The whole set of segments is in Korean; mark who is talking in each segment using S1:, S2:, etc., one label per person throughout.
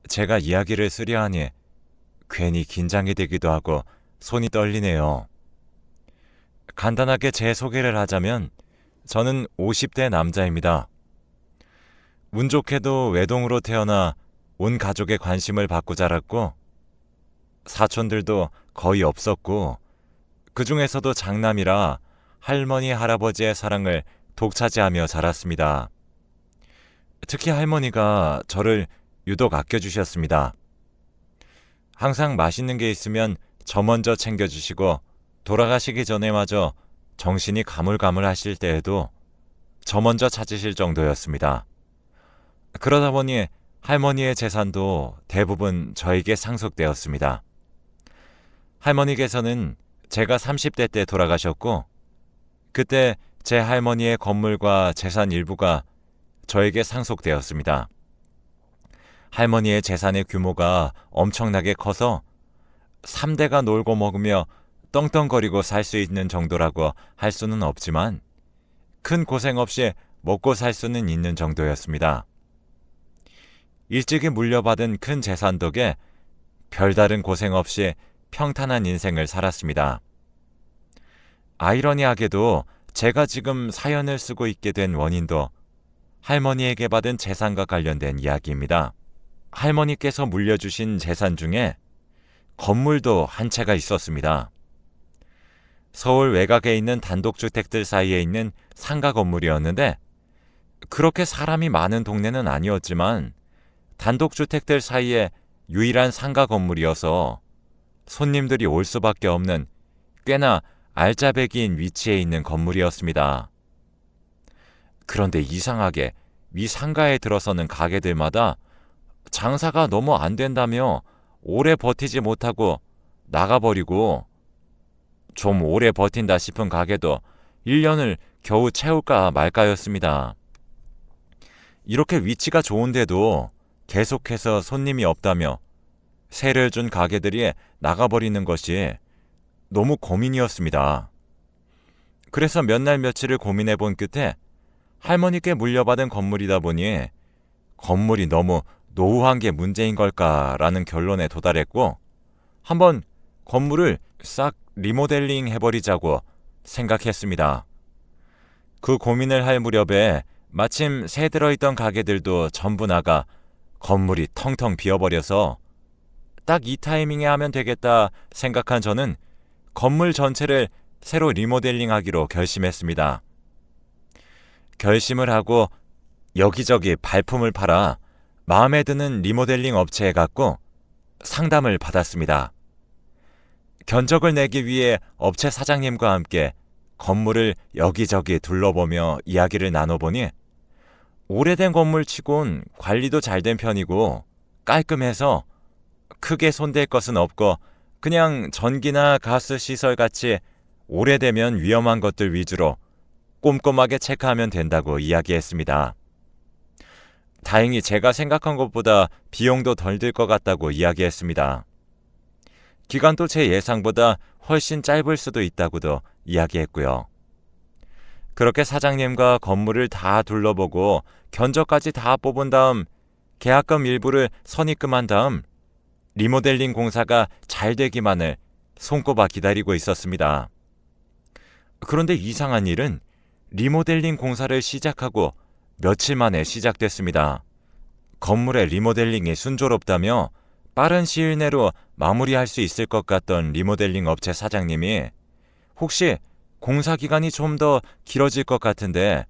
S1: 제가 이야기를 쓰려 하니 괜히 긴장이 되기도 하고 손이 떨리네요. 간단하게 제 소개를 하자면 저는 50대 남자입니다. 운 좋게도 외동으로 태어나 온 가족의 관심을 받고 자랐고 사촌들도 거의 없었고 그 중에서도 장남이라 할머니, 할아버지의 사랑을 독차지하며 자랐습니다. 특히 할머니가 저를 유독 아껴주셨습니다. 항상 맛있는 게 있으면 저 먼저 챙겨주시고 돌아가시기 전에마저 정신이 가물가물하실 때에도 저 먼저 찾으실 정도였습니다. 그러다 보니 할머니의 재산도 대부분 저에게 상속되었습니다. 할머니께서는 제가 30대 때 돌아가셨고 그때 제 할머니의 건물과 재산 일부가 저에게 상속되었습니다. 할머니의 재산의 규모가 엄청나게 커서 3대가 놀고 먹으며 떵떵거리고 살 수 있는 정도라고 할 수는 없지만 큰 고생 없이 먹고 살 수는 있는 정도였습니다. 일찍이 물려받은 큰 재산 덕에 별다른 고생 없이 평탄한 인생을 살았습니다. 아이러니하게도 제가 지금 사연을 쓰고 있게 된 원인도 할머니에게 받은 재산과 관련된 이야기입니다. 할머니께서 물려주신 재산 중에 건물도 한 채가 있었습니다. 서울 외곽에 있는 단독주택들 사이에 있는 상가 건물이었는데 그렇게 사람이 많은 동네는 아니었지만 단독주택들 사이에 유일한 상가 건물이어서 손님들이 올 수밖에 없는 꽤나 알짜배기인 위치에 있는 건물이었습니다. 그런데 이상하게 위 상가에 들어서는 가게들마다 장사가 너무 안 된다며 오래 버티지 못하고 나가버리고 좀 오래 버틴다 싶은 가게도 1년을 겨우 채울까 말까였습니다. 이렇게 위치가 좋은데도 계속해서 손님이 없다며 세를 준 가게들이 나가버리는 것이 너무 고민이었습니다. 그래서 몇 날 며칠을 고민해 본 끝에 할머니께 물려받은 건물이다 보니 건물이 너무 노후한 게 문제인 걸까라는 결론에 도달했고 한번 건물을 싹 리모델링 해버리자고 생각했습니다. 그 고민을 할 무렵에 마침 새 들어있던 가게들도 전부 나가 건물이 텅텅 비어버려서 딱 이 타이밍에 하면 되겠다 생각한 저는 건물 전체를 새로 리모델링하기로 결심했습니다. 결심을 하고 여기저기 발품을 팔아 마음에 드는 리모델링 업체에 갔고 상담을 받았습니다. 견적을 내기 위해 업체 사장님과 함께 건물을 여기저기 둘러보며 이야기를 나눠보니 오래된 건물치곤 관리도 잘 된 편이고 깔끔해서 크게 손댈 것은 없고 그냥 전기나 가스 시설 같이 오래되면 위험한 것들 위주로 꼼꼼하게 체크하면 된다고 이야기했습니다. 다행히 제가 생각한 것보다 비용도 덜 들 것 같다고 이야기했습니다. 기간도 제 예상보다 훨씬 짧을 수도 있다고도 이야기했고요. 그렇게 사장님과 건물을 다 둘러보고 견적까지 다 뽑은 다음 계약금 일부를 선입금한 다음 리모델링 공사가 잘 되기만을 손꼽아 기다리고 있었습니다. 그런데 이상한 일은 리모델링 공사를 시작하고 며칠 만에 시작됐습니다. 건물의 리모델링이 순조롭다며 빠른 시일 내로 마무리할 수 있을 것 같던 리모델링 업체 사장님이 혹시 공사 기간이 좀 더 길어질 것 같은데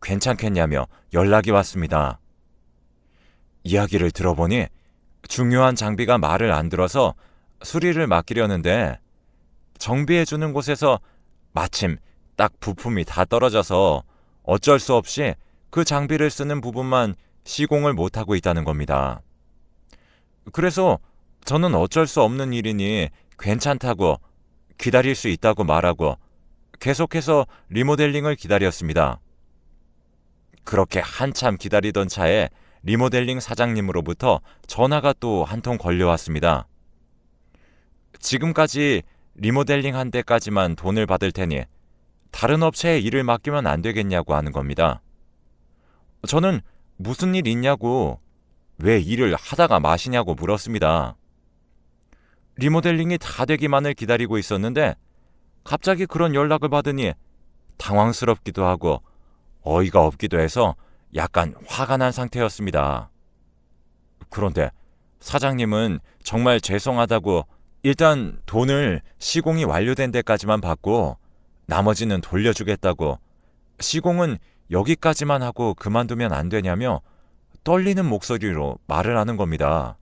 S1: 괜찮겠냐며 연락이 왔습니다. 이야기를 들어보니 중요한 장비가 말을 안 들어서 수리를 맡기려는데 정비해주는 곳에서 마침 딱 부품이 다 떨어져서 어쩔 수 없이 그 장비를 쓰는 부분만 시공을 못하고 있다는 겁니다. 그래서 저는 어쩔 수 없는 일이니 괜찮다고 기다릴 수 있다고 말하고 계속해서 리모델링을 기다렸습니다. 그렇게 한참 기다리던 차에 리모델링 사장님으로부터 전화가 또 한 통 걸려왔습니다. 지금까지 리모델링 한 데까지만 돈을 받을 테니 다른 업체에 일을 맡기면 안 되겠냐고 하는 겁니다. 저는 무슨 일 있냐고 왜 일을 하다가 마시냐고 물었습니다. 리모델링이 다 되기만을 기다리고 있었는데 갑자기 그런 연락을 받으니 당황스럽기도 하고 어이가 없기도 해서 약간 화가 난 상태였습니다. 그런데 사장님은 정말 죄송하다고 일단 돈을 시공이 완료된 데까지만 받고 나머지는 돌려주겠다고, 시공은 여기까지만 하고 그만두면 안 되냐며 떨리는 목소리로 말을 하는 겁니다.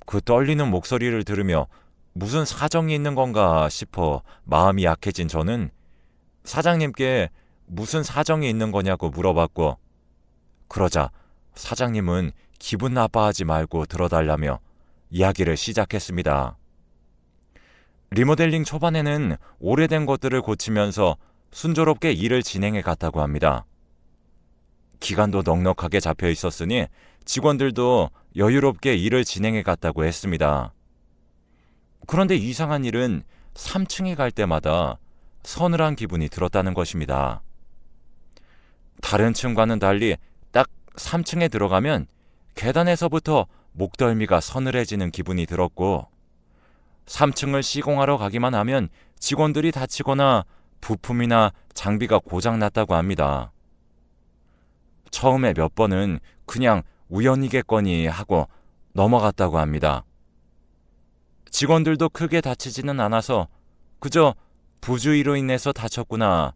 S1: 그 떨리는 목소리를 들으며 무슨 사정이 있는 건가 싶어 마음이 약해진 저는 사장님께 무슨 사정이 있는 거냐고 물어봤고, 그러자 사장님은 기분 나빠하지 말고 들어달라며 이야기를 시작했습니다. 리모델링 초반에는 오래된 것들을 고치면서 순조롭게 일을 진행해 갔다고 합니다. 기간도 넉넉하게 잡혀 있었으니 직원들도 여유롭게 일을 진행해 갔다고 했습니다. 그런데 이상한 일은 3층에 갈 때마다 서늘한 기분이 들었다는 것입니다. 다른 층과는 달리 딱 3층에 들어가면 계단에서부터 목덜미가 서늘해지는 기분이 들었고, 3층을 시공하러 가기만 하면 직원들이 다치거나 부품이나 장비가 고장났다고 합니다. 처음에 몇 번은 그냥 우연이겠거니 하고 넘어갔다고 합니다. 직원들도 크게 다치지는 않아서 그저 부주의로 인해서 다쳤구나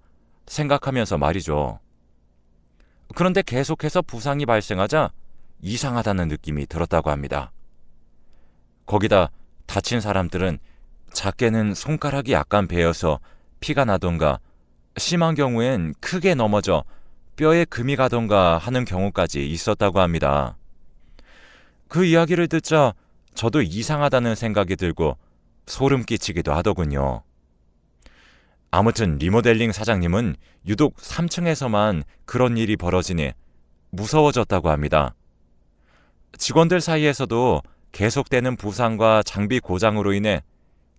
S1: 생각하면서 말이죠. 그런데 계속해서 부상이 발생하자 이상하다는 느낌이 들었다고 합니다. 거기다 다친 사람들은 작게는 손가락이 약간 베어서 피가 나던가, 심한 경우엔 크게 넘어져 뼈에 금이 가던가 하는 경우까지 있었다고 합니다. 그 이야기를 듣자 저도 이상하다는 생각이 들고 소름 끼치기도 하더군요. 아무튼 리모델링 사장님은 유독 3층에서만 그런 일이 벌어지니 무서워졌다고 합니다. 직원들 사이에서도 계속되는 부상과 장비 고장으로 인해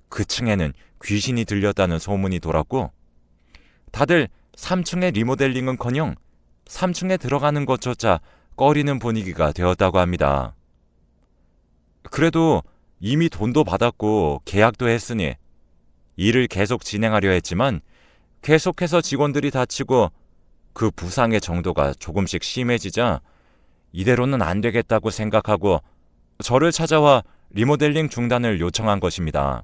S1: 그 층에는 귀신이 들렸다는 소문이 돌았고, 다들 3층의 리모델링은커녕 3층에 들어가는 것조차 꺼리는 분위기가 되었다고 합니다. 그래도 이미 돈도 받았고 계약도 했으니 일을 계속 진행하려 했지만 계속해서 직원들이 다치고 그 부상의 정도가 조금씩 심해지자 이대로는 안 되겠다고 생각하고 저를 찾아와 리모델링 중단을 요청한 것입니다.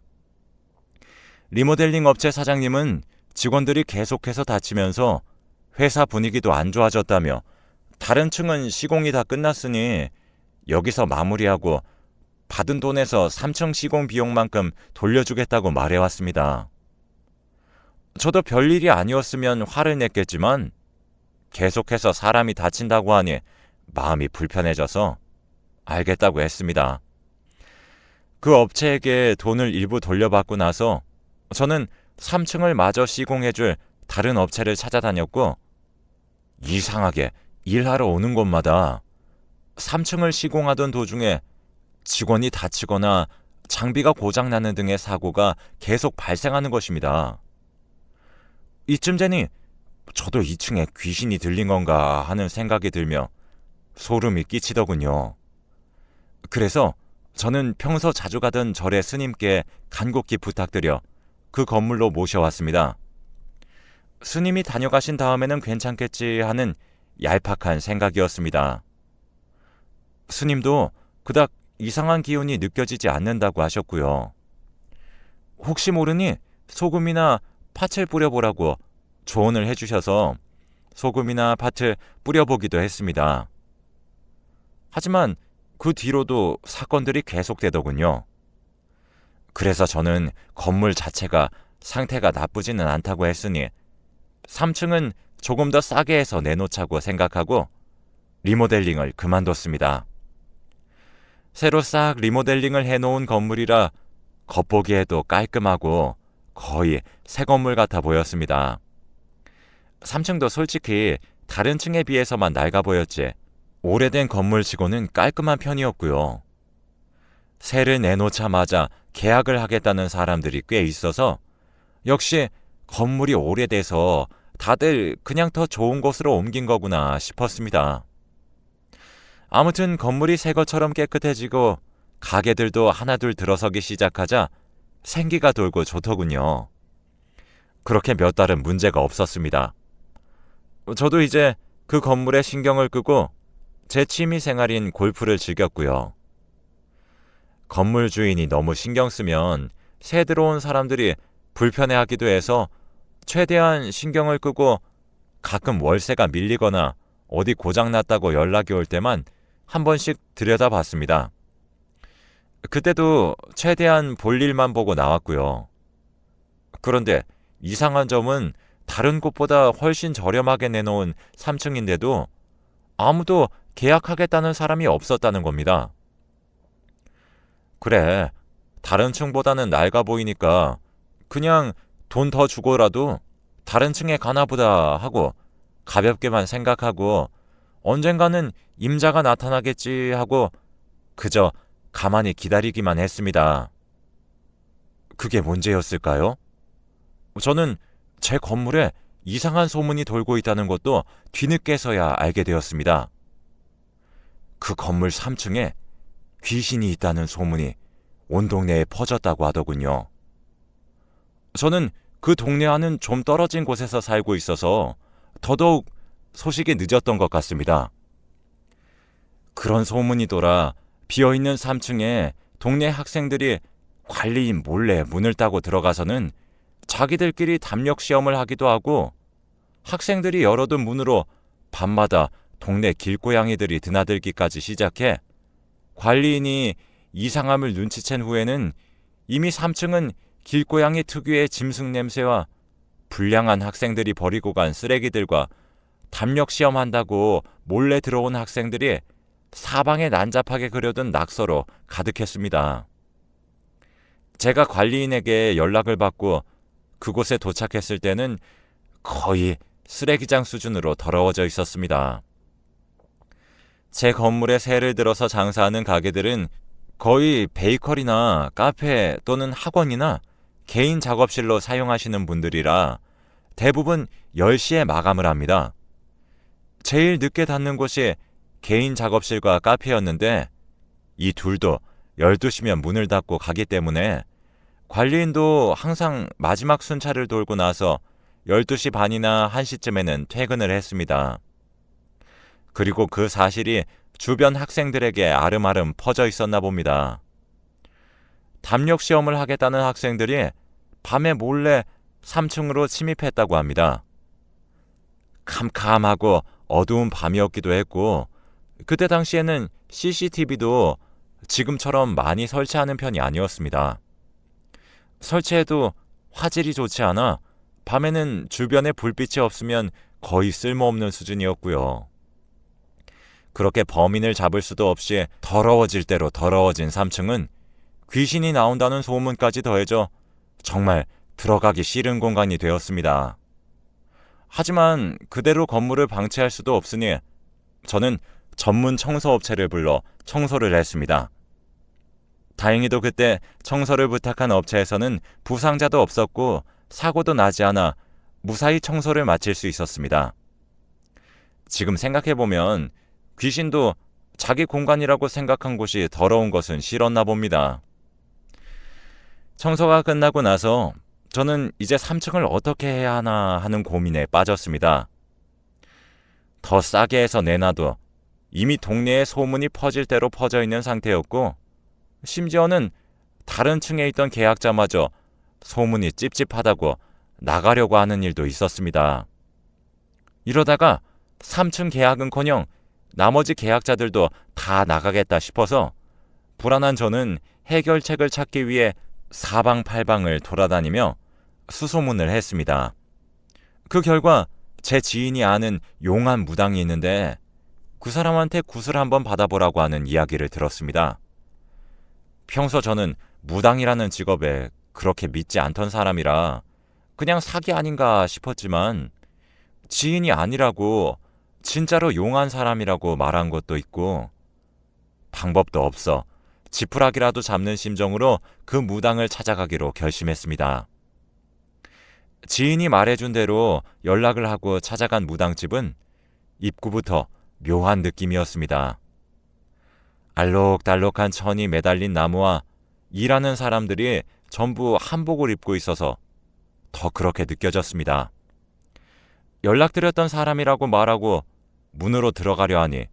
S1: 리모델링 업체 사장님은 직원들이 계속해서 다치면서 회사 분위기도 안 좋아졌다며 다른 층은 시공이 다 끝났으니 여기서 마무리하고 받은 돈에서 3층 시공 비용만큼 돌려주겠다고 말해왔습니다. 저도 별일이 아니었으면 화를 냈겠지만 계속해서 사람이 다친다고 하니 마음이 불편해져서 알겠다고 했습니다. 그 업체에게 돈을 일부 돌려받고 나서 저는 3층을 마저 시공해줄 다른 업체를 찾아다녔고, 이상하게 일하러 오는 곳마다 3층을 시공하던 도중에 직원이 다치거나 장비가 고장나는 등의 사고가 계속 발생하는 것입니다. 이쯤 되니 저도 2층에 귀신이 들린 건가 하는 생각이 들며 소름이 끼치더군요. 그래서 저는 평소 자주 가던 절의 스님께 간곡히 부탁드려 그 건물로 모셔왔습니다. 스님이 다녀가신 다음에는 괜찮겠지 하는 얄팍한 생각이었습니다. 스님도 그닥 이상한 기운이 느껴지지 않는다고 하셨고요. 혹시 모르니 소금이나 팥을 뿌려보라고 조언을 해주셔서 소금이나 팥을 뿌려보기도 했습니다. 하지만 그 뒤로도 사건들이 계속되더군요. 그래서 저는 건물 자체가 상태가 나쁘지는 않다고 했으니 3층은 조금 더 싸게 해서 내놓자고 생각하고 리모델링을 그만뒀습니다. 새로 싹 리모델링을 해놓은 건물이라 겉보기에도 깔끔하고 거의 새 건물 같아 보였습니다. 3층도 솔직히 다른 층에 비해서만 낡아 보였지 오래된 건물치고는 깔끔한 편이었고요. 새를 내놓자마자 계약을 하겠다는 사람들이 꽤 있어서 역시 건물이 오래돼서 다들 그냥 더 좋은 곳으로 옮긴 거구나 싶었습니다. 아무튼 건물이 새 것처럼 깨끗해지고 가게들도 하나둘 들어서기 시작하자 생기가 돌고 좋더군요. 그렇게 몇 달은 문제가 없었습니다. 저도 이제 그 건물에 신경을 끄고 제 취미 생활인 골프를 즐겼고요. 건물 주인이 너무 신경 쓰면 새 들어온 사람들이 불편해하기도 해서 최대한 신경을 끄고 가끔 월세가 밀리거나 어디 고장났다고 연락이 올 때만 한 번씩 들여다봤습니다. 그때도 최대한 볼 일만 보고 나왔고요. 그런데 이상한 점은 다른 곳보다 훨씬 저렴하게 내놓은 3층인데도 아무도 계약하겠다는 사람이 없었다는 겁니다. 그래, 다른 층보다는 낡아 보이니까 그냥 돈 더 주고라도 다른 층에 가나보다 하고 가볍게만 생각하고 언젠가는 임자가 나타나겠지 하고 그저 가만히 기다리기만 했습니다. 그게 문제였을까요? 저는 제 건물에 이상한 소문이 돌고 있다는 것도 뒤늦게서야 알게 되었습니다. 그 건물 3층에 귀신이 있다는 소문이 온 동네에 퍼졌다고 하더군요. 저는 그 동네와는 좀 떨어진 곳에서 살고 있어서 더더욱 소식이 늦었던 것 같습니다. 그런 소문이 돌아 비어있는 3층에 동네 학생들이 관리인 몰래 문을 따고 들어가서는 자기들끼리 담력 시험을 하기도 하고 학생들이 열어둔 문으로 밤마다 동네 길고양이들이 드나들기까지 시작해 관리인이 이상함을 눈치챈 후에는 이미 3층은 길고양이 특유의 짐승 냄새와 불량한 학생들이 버리고 간 쓰레기들과 담력 시험한다고 몰래 들어온 학생들이 사방에 난잡하게 그려둔 낙서로 가득했습니다. 제가 관리인에게 연락을 받고 그곳에 도착했을 때는 거의 쓰레기장 수준으로 더러워져 있었습니다. 제 건물에 새를 들어서 장사하는 가게들은 거의 베이커리나 카페 또는 학원이나 개인 작업실로 사용하시는 분들이라 대부분 10시에 마감을 합니다. 제일 늦게 닫는 곳이 개인 작업실과 카페였는데 이 둘도 12시면 문을 닫고 가기 때문에 관리인도 항상 마지막 순찰을 돌고 나서 12시 반이나 1시쯤에는 퇴근을 했습니다. 그리고 그 사실이 주변 학생들에게 아름아름 퍼져 있었나 봅니다. 담력 시험을 하겠다는 학생들이 밤에 몰래 3층으로 침입했다고 합니다. 캄캄하고 어두운 밤이었기도 했고 그때 당시에는 CCTV도 지금처럼 많이 설치하는 편이 아니었습니다. 설치해도 화질이 좋지 않아 밤에는 주변에 불빛이 없으면 거의 쓸모없는 수준이었고요. 그렇게 범인을 잡을 수도 없이 더러워질 대로 더러워진 3층은 귀신이 나온다는 소문까지 더해져 정말 들어가기 싫은 공간이 되었습니다. 하지만 그대로 건물을 방치할 수도 없으니 저는 전문 청소업체를 불러 청소를 했습니다. 다행히도 그때 청소를 부탁한 업체에서는 부상자도 없었고 사고도 나지 않아 무사히 청소를 마칠 수 있었습니다. 지금 생각해보면 귀신도 자기 공간이라고 생각한 곳이 더러운 것은 싫었나 봅니다. 청소가 끝나고 나서 저는 이제 3층을 어떻게 해야 하나 하는 고민에 빠졌습니다. 더 싸게 해서 내놔도 이미 동네에 소문이 퍼질 대로 퍼져 있는 상태였고 심지어는 다른 층에 있던 계약자마저 소문이 찝찝하다고 나가려고 하는 일도 있었습니다. 이러다가 3층 계약은커녕 나머지 계약자들도 다 나가겠다 싶어서 불안한 저는 해결책을 찾기 위해 사방팔방을 돌아다니며 수소문을 했습니다. 그 결과 제 지인이 아는 용한 무당이 있는데 그 사람한테 굿을 한번 받아보라고 하는 이야기를 들었습니다. 평소 저는 무당이라는 직업에 그렇게 믿지 않던 사람이라 그냥 사기 아닌가 싶었지만 지인이 아니라고 진짜로 용한 사람이라고 말한 것도 있고 방법도 없어 지푸라기라도 잡는 심정으로 그 무당을 찾아가기로 결심했습니다. 지인이 말해준 대로 연락을 하고 찾아간 무당집은 입구부터 묘한 느낌이었습니다. 알록달록한 천이 매달린 나무와 일하는 사람들이 전부 한복을 입고 있어서 더 그렇게 느껴졌습니다. 연락드렸던 사람이라고 말하고 문으로 들어가려 하니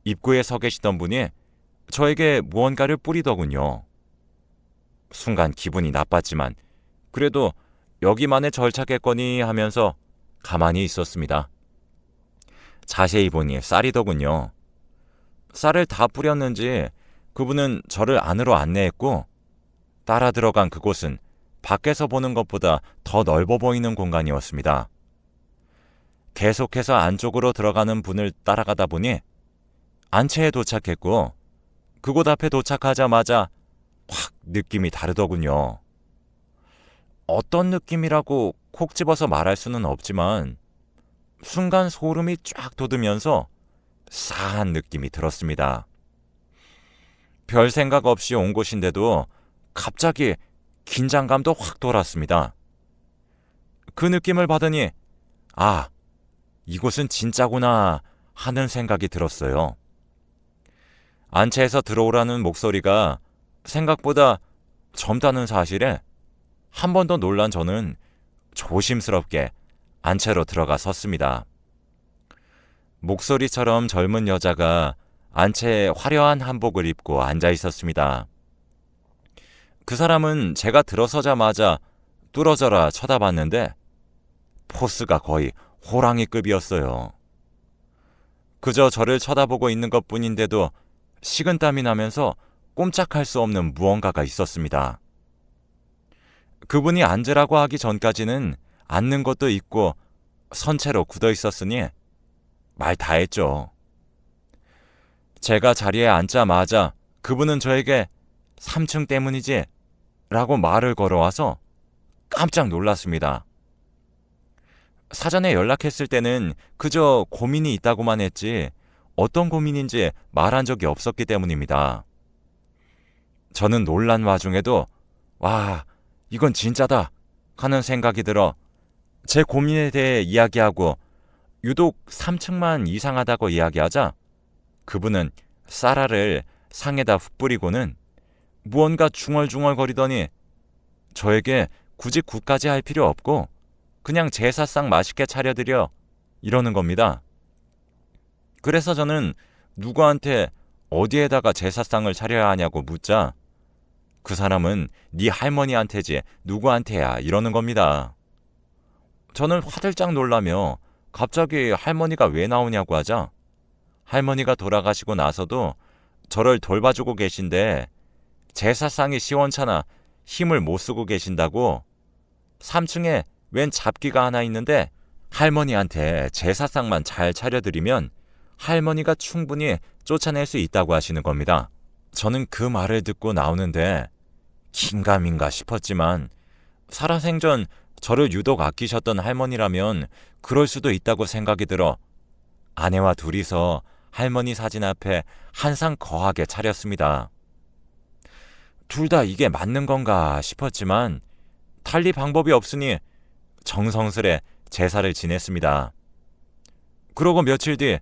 S1: 입구에 서 계시던 분이 저에게 무언가를 뿌리더군요. 순간 기분이 나빴지만 그래도 여기만에 절차겠거니 하면서 가만히 있었습니다. 자세히 보니 쌀이더군요. 쌀을 다 뿌렸는지 그분은 저를 안으로 안내했고 따라 들어간 그곳은 밖에서 보는 것보다 더 넓어 보이는 공간이었습니다. 계속해서 안쪽으로 들어가는 분을 따라가다 보니 안채에 도착했고 그곳 앞에 도착하자마자 확 느낌이 다르더군요. 어떤 느낌이라고 콕 집어서 말할 수는 없지만 순간 소름이 쫙 돋으면서 싸한 느낌이 들었습니다. 별 생각 없이 온 곳인데도 갑자기 긴장감도 확 돌았습니다. 그 느낌을 받으니 아, 이곳은 진짜구나 하는 생각이 들었어요. 안채에서 들어오라는 목소리가 생각보다 젊다는 사실에 한 번 더 놀란 저는 조심스럽게 안채로 들어가 섰습니다. 목소리처럼 젊은 여자가 안채에 화려한 한복을 입고 앉아 있었습니다. 그 사람은 제가 들어서자마자 뚫어져라 쳐다봤는데 포스가 거의 호랑이급이었어요. 그저 저를 쳐다보고 있는 것뿐인데도 식은땀이 나면서 꼼짝할 수 없는 무언가가 있었습니다. 그분이 앉으라고 하기 전까지는 앉는 것도 있고 선체로 굳어 있었으니 말 다 했죠. 제가 자리에 앉자마자 그분은 저에게 3층 때문이지? 라고 말을 걸어와서 깜짝 놀랐습니다. 사전에 연락했을 때는 그저 고민이 있다고만 했지 어떤 고민인지 말한 적이 없었기 때문입니다. 저는 놀란 와중에도 와, 이건 진짜다 하는 생각이 들어 제 고민에 대해 이야기하고 유독 3층만 이상하다고 이야기하자 그분은 쌀알을 상에다 훅 뿌리고는 무언가 중얼중얼거리더니 저에게 굳이 굿까지 할 필요 없고 그냥 제사상 맛있게 차려드려 이러는 겁니다. 그래서 저는 누구한테 어디에다가 제사상을 차려야 하냐고 묻자 그 사람은 네 할머니한테지 누구한테야 이러는 겁니다. 저는 화들짝 놀라며 갑자기 할머니가 왜 나오냐고 하자 할머니가 돌아가시고 나서도 저를 돌봐주고 계신데 제사상이 시원찮아 힘을 못 쓰고 계신다고 3층에 웬 잡기가 하나 있는데 할머니한테 제사상만 잘 차려드리면 할머니가 충분히 쫓아낼 수 있다고 하시는 겁니다. 저는 그 말을 듣고 나오는데 긴가민가 싶었지만 살아생전 저를 유독 아끼셨던 할머니라면 그럴 수도 있다고 생각이 들어 아내와 둘이서 할머니 사진 앞에 한상 거하게 차렸습니다. 둘 다 이게 맞는 건가 싶었지만 달리 방법이 없으니 정성스레 제사를 지냈습니다. 그러고 며칠 뒤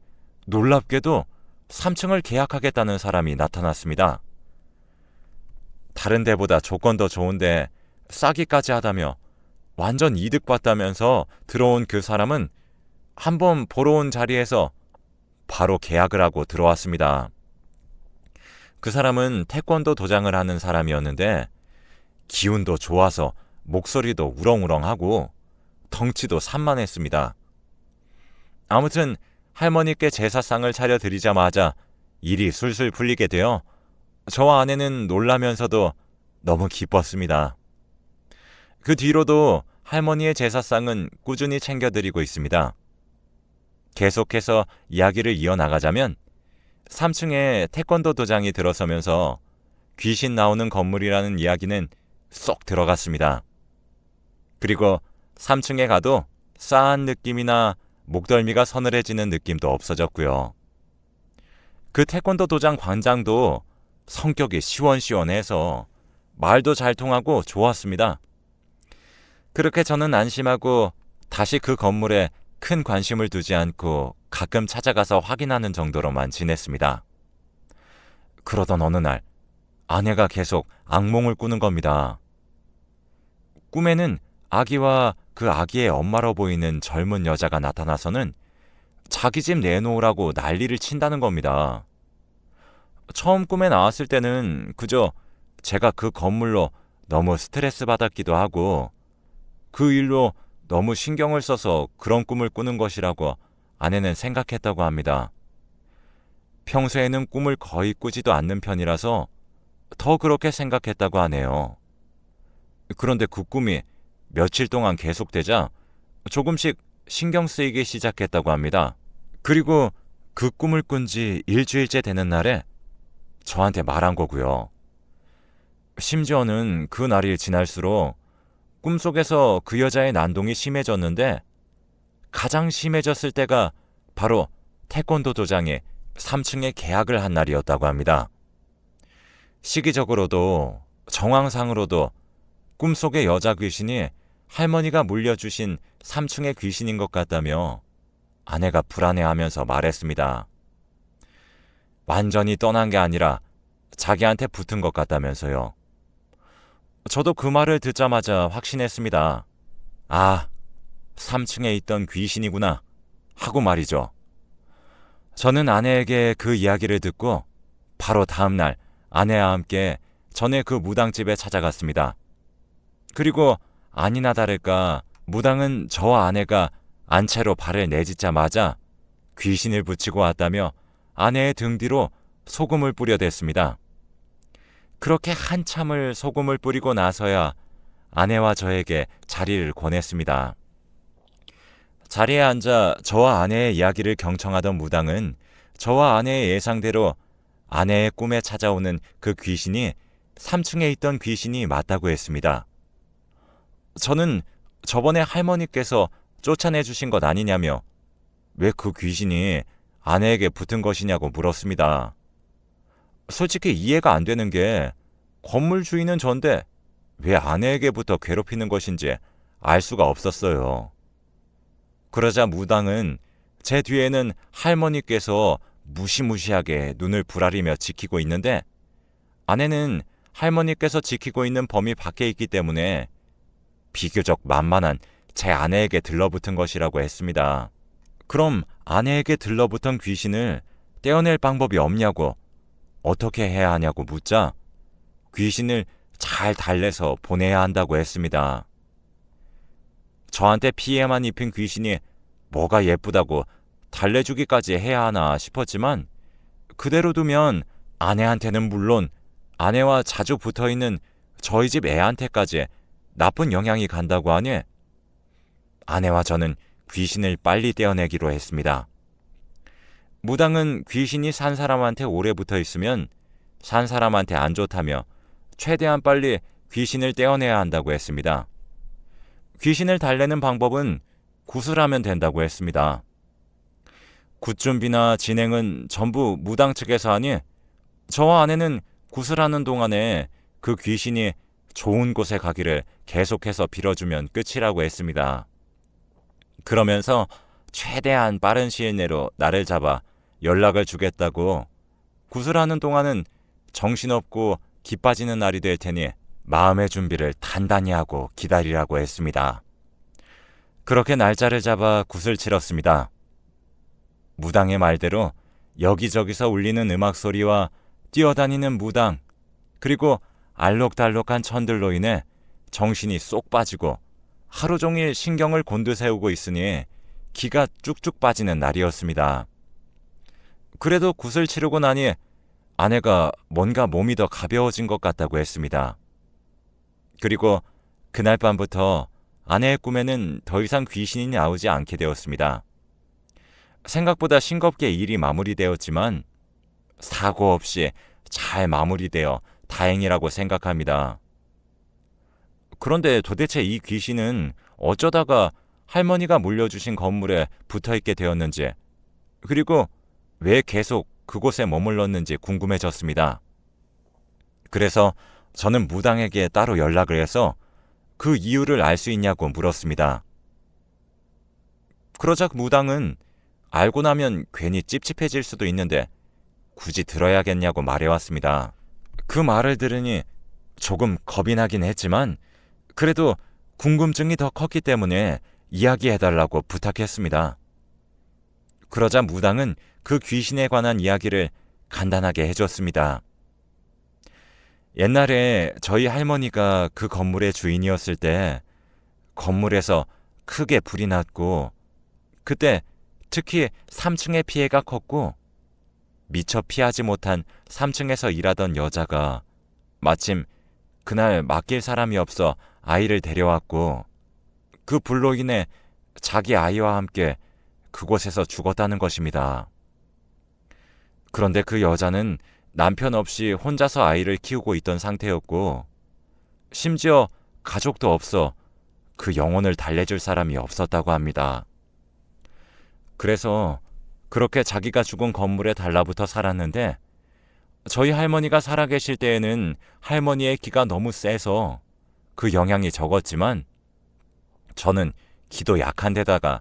S1: 놀랍게도 3층을 계약하겠다는 사람이 나타났습니다. 다른 데보다 조건도 좋은데 싸기까지 하다며 완전 이득 봤다면서 들어온 그 사람은 한번 보러 온 자리에서 바로 계약을 하고 들어왔습니다. 그 사람은 태권도 도장을 하는 사람이었는데 기운도 좋아서 목소리도 우렁우렁하고 덩치도 산만했습니다. 아무튼 할머니께 제사상을 차려드리자마자 일이 술술 풀리게 되어 저와 아내는 놀라면서도 너무 기뻤습니다. 그 뒤로도 할머니의 제사상은 꾸준히 챙겨드리고 있습니다. 계속해서 이야기를 이어나가자면 3층에 태권도 도장이 들어서면서 귀신 나오는 건물이라는 이야기는 쏙 들어갔습니다. 그리고 3층에 가도 싸한 느낌이나 목덜미가 서늘해지는 느낌도 없어졌고요. 그 태권도 도장 관장도 성격이 시원시원해서 말도 잘 통하고 좋았습니다. 그렇게 저는 안심하고 다시 그 건물에 큰 관심을 두지 않고 가끔 찾아가서 확인하는 정도로만 지냈습니다. 그러던 어느 날 아내가 계속 악몽을 꾸는 겁니다. 꿈에는 아기와 그 아기의 엄마로 보이는 젊은 여자가 나타나서는 자기 집 내놓으라고 난리를 친다는 겁니다. 처음 꿈에 나왔을 때는 그저 제가 그 건물로 너무 스트레스 받았기도 하고 그 일로 너무 신경을 써서 그런 꿈을 꾸는 것이라고 아내는 생각했다고 합니다. 평소에는 꿈을 거의 꾸지도 않는 편이라서 더 그렇게 생각했다고 하네요. 그런데 그 꿈이 며칠 동안 계속되자 조금씩 신경 쓰이기 시작했다고 합니다. 그리고 그 꿈을 꾼 지 일주일째 되는 날에 저한테 말한 거고요. 심지어는 그 날이 지날수록 꿈속에서 그 여자의 난동이 심해졌는데 가장 심해졌을 때가 바로 태권도 도장에 3층에 계약을 한 날이었다고 합니다. 시기적으로도 정황상으로도 꿈속의 여자 귀신이 할머니가 물려주신 3층의 귀신인 것 같다며 아내가 불안해하면서 말했습니다. 완전히 떠난 게 아니라 자기한테 붙은 것 같다면서요. 저도 그 말을 듣자마자 확신했습니다. 아, 3층에 있던 귀신이구나 하고 말이죠. 저는 아내에게 그 이야기를 듣고 바로 다음 날 아내와 함께 전에 그 무당집에 찾아갔습니다. 그리고 아니나 다를까 무당은 저와 아내가 안채로 발을 내딛자마자 귀신을 붙이고 왔다며 아내의 등 뒤로 소금을 뿌려댔습니다. 그렇게 한참을 소금을 뿌리고 나서야 아내와 저에게 자리를 권했습니다. 자리에 앉아 저와 아내의 이야기를 경청하던 무당은 저와 아내의 예상대로 아내의 꿈에 찾아오는 그 귀신이 3층에 있던 귀신이 맞다고 했습니다. 저는 저번에 할머니께서 쫓아내 주신 것 아니냐며 왜 그 귀신이 아내에게 붙은 것이냐고 물었습니다. 솔직히 이해가 안 되는 게 건물 주인은 전데 왜 아내에게부터 괴롭히는 것인지 알 수가 없었어요. 그러자 무당은 제 뒤에는 할머니께서 무시무시하게 눈을 부라리며 지키고 있는데 아내는 할머니께서 지키고 있는 범위 밖에 있기 때문에 비교적 만만한 제 아내에게 들러붙은 것이라고 했습니다. 그럼 아내에게 들러붙은 귀신을 떼어낼 방법이 없냐고 어떻게 해야 하냐고 묻자 귀신을 잘 달래서 보내야 한다고 했습니다. 저한테 피해만 입힌 귀신이 뭐가 예쁘다고 달래주기까지 해야 하나 싶었지만 그대로 두면 아내한테는 물론 아내와 자주 붙어있는 저희 집 애한테까지 나쁜 영향이 간다고 하니 아내와 저는 귀신을 빨리 떼어내기로 했습니다. 무당은 귀신이 산 사람한테 오래 붙어 있으면 산 사람한테 안 좋다며 최대한 빨리 귀신을 떼어내야 한다고 했습니다. 귀신을 달래는 방법은 구슬하면 된다고 했습니다. 굿 준비나 진행은 전부 무당 측에서 하니 저와 아내는 구슬하는 동안에 그 귀신이 좋은 곳에 가기를 계속해서 빌어주면 끝이라고 했습니다. 그러면서 최대한 빠른 시일 내로 나를 잡아 연락을 주겠다고 구슬하는 동안은 정신없고 기빠지는 날이 될 테니 마음의 준비를 단단히 하고 기다리라고 했습니다. 그렇게 날짜를 잡아 굿을 치렀습니다. 무당의 말대로 여기저기서 울리는 음악 소리와 뛰어다니는 무당 그리고 알록달록한 천들로 인해 정신이 쏙 빠지고 하루 종일 신경을 곤두세우고 있으니 기가 쭉쭉 빠지는 날이었습니다. 그래도 굿을 치르고 나니 아내가 뭔가 몸이 더 가벼워진 것 같다고 했습니다. 그리고 그날 밤부터 아내의 꿈에는 더 이상 귀신이 나오지 않게 되었습니다. 생각보다 싱겁게 일이 마무리되었지만 사고 없이 잘 마무리되어 다행이라고 생각합니다. 그런데 도대체 이 귀신은 어쩌다가 할머니가 물려주신 건물에 붙어있게 되었는지 그리고 왜 계속 그곳에 머물렀는지 궁금해졌습니다. 그래서 저는 무당에게 따로 연락을 해서 그 이유를 알 수 있냐고 물었습니다. 그러자 무당은 알고 나면 괜히 찝찝해질 수도 있는데 굳이 들어야겠냐고 말해왔습니다. 그 말을 들으니 조금 겁이 나긴 했지만 그래도 궁금증이 더 컸기 때문에 이야기해달라고 부탁했습니다. 그러자 무당은 그 귀신에 관한 이야기를 간단하게 해줬습니다. 옛날에 저희 할머니가 그 건물의 주인이었을 때 건물에서 크게 불이 났고 그때 특히 3층의 피해가 컸고 미처 피하지 못한 3층에서 일하던 여자가 마침 그날 맡길 사람이 없어 아이를 데려왔고 그 불로 인해 자기 아이와 함께 그곳에서 죽었다는 것입니다. 그런데 그 여자는 남편 없이 혼자서 아이를 키우고 있던 상태였고 심지어 가족도 없어 그 영혼을 달래줄 사람이 없었다고 합니다. 그래서 그렇게 자기가 죽은 건물에 달라붙어 살았는데 저희 할머니가 살아계실 때에는 할머니의 기가 너무 세서 그 영향이 적었지만 저는 기도 약한 데다가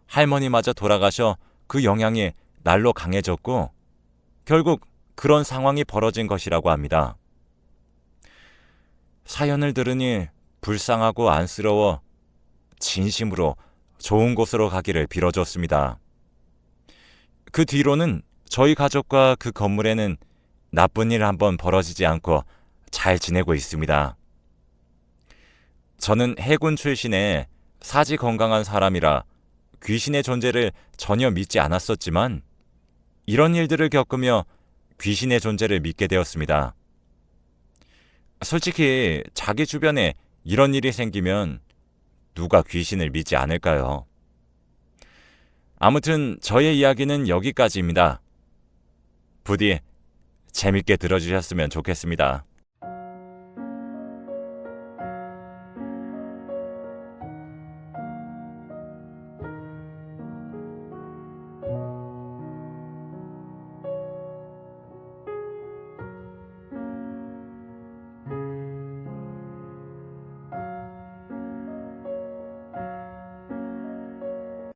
S1: 할머니마저 돌아가셔 그 영향이 날로 강해졌고 결국 그런 상황이 벌어진 것이라고 합니다. 사연을 들으니 불쌍하고 안쓰러워 진심으로 좋은 곳으로 가기를 빌어줬습니다. 그 뒤로는 저희 가족과 그 건물에는 나쁜 일 한번 벌어지지 않고 잘 지내고 있습니다. 저는 해군 출신의 사지 건강한 사람이라 귀신의 존재를 전혀 믿지 않았었지만 이런 일들을 겪으며 귀신의 존재를 믿게 되었습니다. 솔직히 자기 주변에 이런 일이 생기면 누가 귀신을 믿지 않을까요? 아무튼 저의 이야기는 여기까지입니다. 부디 재밌게 들어주셨으면 좋겠습니다.